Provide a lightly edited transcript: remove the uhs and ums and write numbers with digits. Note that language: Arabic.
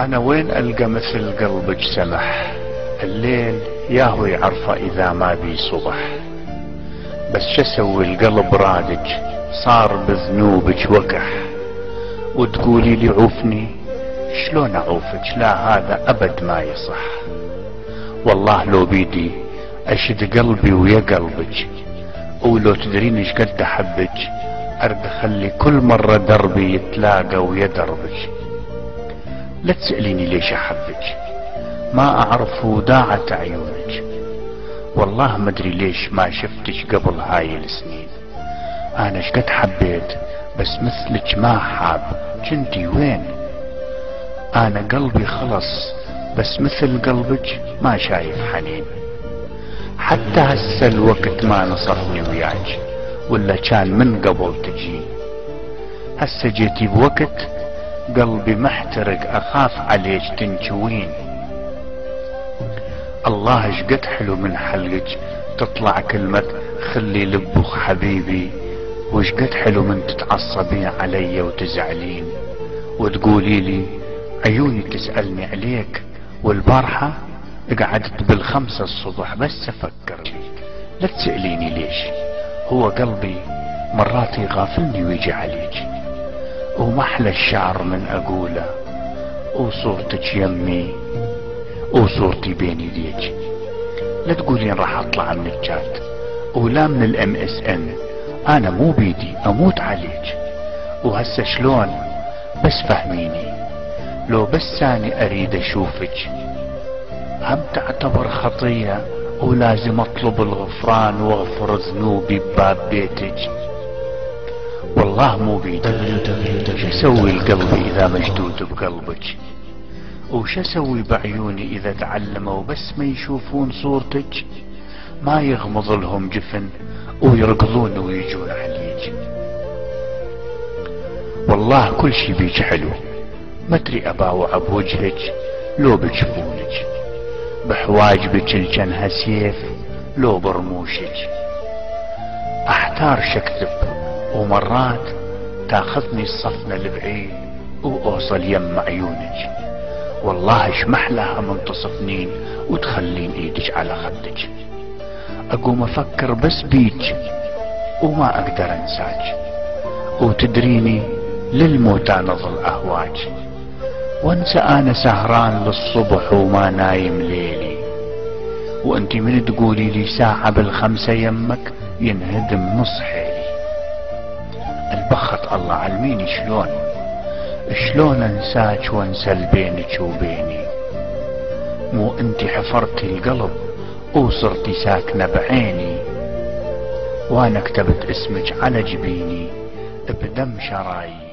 أنا وين ألقى مثل قلبك سمح؟ الليل ياهو يعرفه إذا ما بي صبح. بس شسوي القلب رادج صار بذنوبك وكح. وتقولي لي عوفني، شلون أعوفك؟ لا هذا أبد ما يصح. والله لو بيدي أشد قلبي ويا قلبك، ولو تدرين ايش قد أحبك أرد أخلي كل مرة دربي يتلاقى ويا دربك. لا تسأليني ليش أحبك، ما أعرف وداعة عيونك. والله مدري ليش ما شفتك قبل هاي السنين. أنا شقد حبيت بس مثلك ما حاب، كنتي وين؟ أنا قلبي خلص بس مثل قلبك ما شايف حنين. حتى هسه الوقت ما نصرني وياك، ولا كان من قبل تجي. هسه جيتي بوقت قلبي محترق، أخاف عليك تنجوين. الله شقد حلو من حلقك تطلع كلمة خلي لبخ حبيبي، وشقد حلو من تتعصبين علي وتزعلين وتقولي لي عيوني تسألني عليك. والبارحة قعدت بالخمسة الصبح بس أفكر بيك. لا تسأليني ليش، هو قلبي مرات يغافلني ويجي عليك. ومحلى الشعر من أقوله، وصورتك يمي وصورتي بين يديك. لا تقولين راح أطلع من الشات ولا من الMSN، أنا مو بيدي أموت عليك. وهسه شلون بس فهميني، لو بس أنا أريد أشوفك هم تعتبر خطية ولازم أطلب الغفران واغفر ذنوبي بباب بيتك؟ والله مو بيدي. شسوي القلب إذا مشدود بقلبك؟ وشسوي بعيوني إذا تعلموا بس ما يشوفون صورتك؟ ما يغمض لهم جفن ويركضون ويجون عليك. والله كل شي بيك حلو، ما ادري اباوع بوجهك لو بجفونك، بحواجبك الجنها سيف لو برموشك. احتار شكذب ومرات تاخذني الصفنة البعيد واوصل يم عيونك. والله اشمحلها من تصفنين وتخلين ايدك على خدك. اقوم افكر بس بيك وما اقدر انساك، وتدريني للموت انا ظل اهواك. وانسى انا سهران للصبح وما نايم ليلي، وانتي من تقولي لي ساعة بالخمسة يمك ينهدم نص حيلي. البخت الله علميني شلون انساك وانسى بينك وبيني. مو انتي حفرتي القلب وصرتي ساكنة بعيني، وانا كتبت اسمك على جبيني بدم شرايي.